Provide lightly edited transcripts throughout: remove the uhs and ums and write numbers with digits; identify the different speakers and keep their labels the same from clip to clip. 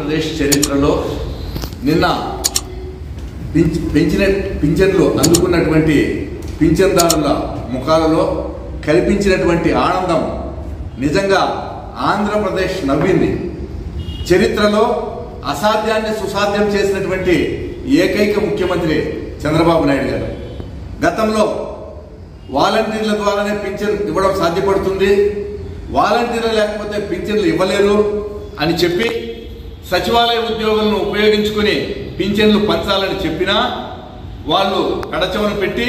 Speaker 1: ఆంధ్రప్రదేశ్ చరిత్రలో నిన్న పింఛన్లు అందుకున్నటువంటి పింఛన్దారుల ముఖాలలో కల్పించినటువంటి ఆనందం నిజంగా ఆంధ్రప్రదేశ్ నవ్వింది. చరిత్రలో అసాధ్యాన్ని సుసాధ్యం చేసినటువంటి ఏకైక ముఖ్యమంత్రి చంద్రబాబు నాయుడు గారు. గతంలో వాలంటీర్ల ద్వారానే పింఛన్ ఇవ్వడం సాధ్యపడుతుంది, వాలంటీర్లు లేకపోతే పింఛన్లు ఇవ్వలేరు అని చెప్పి సచివాలయ ఉద్యోగులను ఉపయోగించుకుని పింఛన్లు పంచాలని చెప్పినా వాళ్ళు కడచవను పెట్టి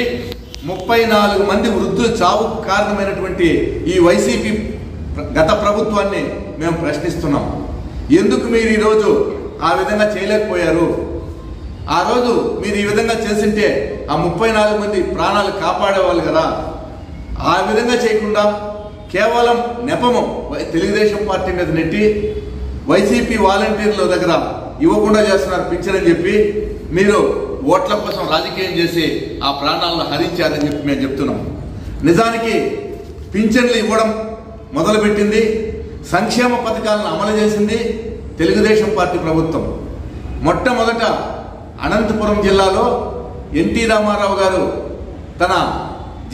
Speaker 1: 34 మంది వృద్ధులు చావుకు కారణమైనటువంటి ఈ వైసీపీ గత ప్రభుత్వాన్ని మేము ప్రశ్నిస్తున్నాం. ఎందుకు మీరు ఈరోజు ఆ విధంగా చేయలేకపోయారు? ఆ రోజు మీరు ఈ విధంగా చేసింటే ఆ 34 మంది ప్రాణాలు కాపాడేవాళ్ళు కదా. ఆ విధంగా చేయకుండా కేవలం నెపము తెలుగుదేశం పార్టీ మీద నెట్టి వైసీపీ వాలంటీర్ల దగ్గర ఇవ్వకుండా చేస్తున్నారు పింఛన్ అని చెప్పి మీరు ఓట్ల కోసం రాజకీయం చేసి ఆ ప్రాణాలను హరించారని చెప్పి మేము చెప్తున్నాం. నిజానికి పింఛన్లు ఇవ్వడం మొదలుపెట్టింది, సంక్షేమ పథకాలను అమలు చేసింది తెలుగుదేశం పార్టీ ప్రభుత్వం. మొట్టమొదట అనంతపురం జిల్లాలో ఎన్టీ రామారావు గారు తన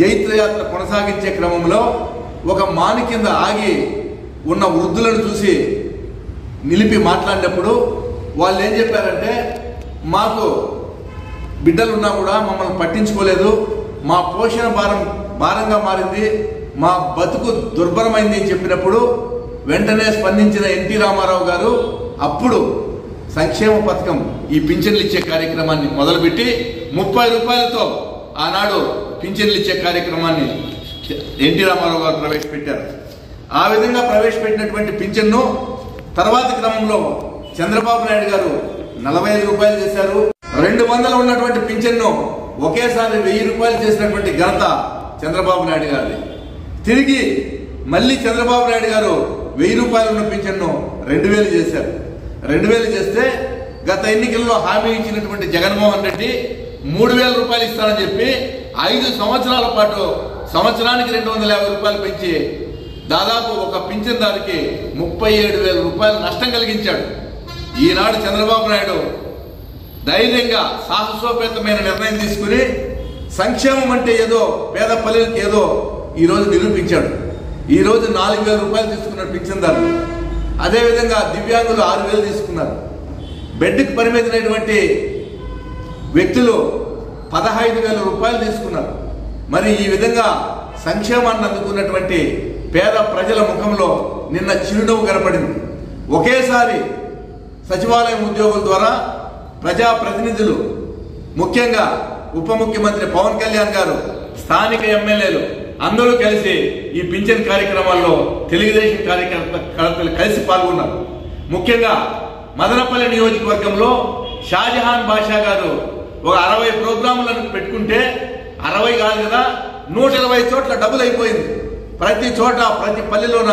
Speaker 1: జైత్రయాత్ర కొనసాగించే క్రమంలో ఒక మాని కింద ఆగి ఉన్న వృద్ధులను చూసి నిలిపి మాట్లాడినప్పుడు వాళ్ళు ఏం చెప్పారంటే, మాకు బిడ్డలున్నా కూడా మమ్మల్ని పట్టించుకోలేదు, మా పోషణ భారంగా మారింది, మా బతుకు దుర్భరమైంది అని చెప్పినప్పుడు వెంటనే స్పందించిన ఎన్టీ రామారావు గారు అప్పుడు సంక్షేమ పథకం ఈ పింఛన్లు ఇచ్చే కార్యక్రమాన్ని మొదలుపెట్టి 30 రూపాయలతో ఆనాడు పింఛన్లు ఇచ్చే కార్యక్రమాన్ని ఎన్టీ రామారావు గారు ప్రవేశపెట్టారు. ఆ విధంగా ప్రవేశపెట్టినటువంటి పింఛన్ను తర్వాతి క్రమంలో చంద్రబాబు నాయుడు గారు 45 రూపాయలు చేశారు. 200 ఉన్నటువంటి పింఛన్ను ఒకేసారి 1000 రూపాయలు చేసినటువంటి ఘనత చంద్రబాబు నాయుడు గారిది. తిరిగి మళ్ళీ చంద్రబాబు నాయుడు గారు 1000 రూపాయలు ఉన్న పింఛన్ను 2000 చేశారు. 2000 చేస్తే గత ఎన్నికల్లో హామీ ఇచ్చినటువంటి జగన్మోహన్ రెడ్డి 3000 రూపాయలు ఇస్తానని చెప్పి 5 సంవత్సరాల పాటు సంవత్సరానికి 250 రూపాయలు పెంచి దాదాపు ఒక పింఛన్దారికి 37,000 రూపాయలు నష్టం కలిగించాడు. ఈనాడు చంద్రబాబు నాయుడు ధైర్యంగా సాహసోపేతమైన నిర్ణయం తీసుకుని సంక్షేమం అంటే ఏదో పేద పల్లెలకు ఏదో ఈరోజు నిరూపించాడు. ఈరోజు 4,000 రూపాయలు తీసుకున్నాడు పింఛన్దారులు. అదేవిధంగా దివ్యాంగులు 6,000 తీసుకున్నారు. బెడ్కి పరిమితమైనటువంటి వ్యక్తులు 15,000 రూపాయలు తీసుకున్నారు. మరి ఈ విధంగా సంక్షేమాన్ని అందుకున్నటువంటి పేద ప్రజల ముఖంలో నిన్న చిరునవ్వు కనపడింది. ఒకేసారి సచివాలయం ఉద్యోగుల ద్వారా ప్రజాప్రతినిధులు, ముఖ్యంగా ఉప ముఖ్యమంత్రి పవన్ కళ్యాణ్ గారు, స్థానిక ఎమ్మెల్యేలు అందరూ కలిసి ఈ పింఛన్ కార్యక్రమాల్లో తెలుగుదేశం కార్యకర్తలు కలిసి పాల్గొన్నారు. ముఖ్యంగా మదనపల్లి నియోజకవర్గంలో షాజహాన్ బాషా గారు ఒక 60 ప్రోగ్రాములను పెట్టుకుంటే 60 కాదు కదా 120 చోట్ల డబుల్ అయిపోయింది. ప్రతి చోట ప్రతి పల్లెలోన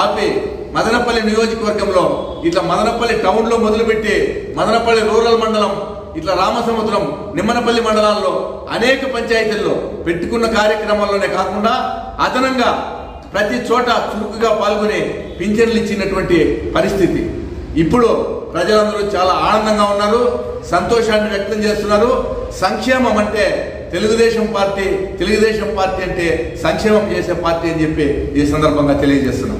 Speaker 1: ఆపి మదనపల్లి నియోజకవర్గంలో ఇట్లా మదనపల్లి టౌన్లో మొదలుపెట్టి మదనపల్లి రూరల్ మండలం, ఇట్లా రామసముద్రం, నిమ్మనపల్లి మండలాల్లో అనేక పంచాయతీల్లో పెట్టుకున్న కార్యక్రమాల్లోనే కాకుండా అదనంగా ప్రతి చోట చురుకుగా పాల్గొని పింఛన్లు ఇచ్చినటువంటి పరిస్థితి. ఇప్పుడు ప్రజలందరూ చాలా ఆనందంగా ఉన్నారు, సంతోషాన్ని వ్యక్తం చేస్తున్నారు. సంక్షేమం అంటే తెలుగుదేశం పార్టీ అంటే సంక్షేమం చేసే పార్టీ అని చెప్పి ఈ సందర్భంగా తెలియజేస్తున్నాం.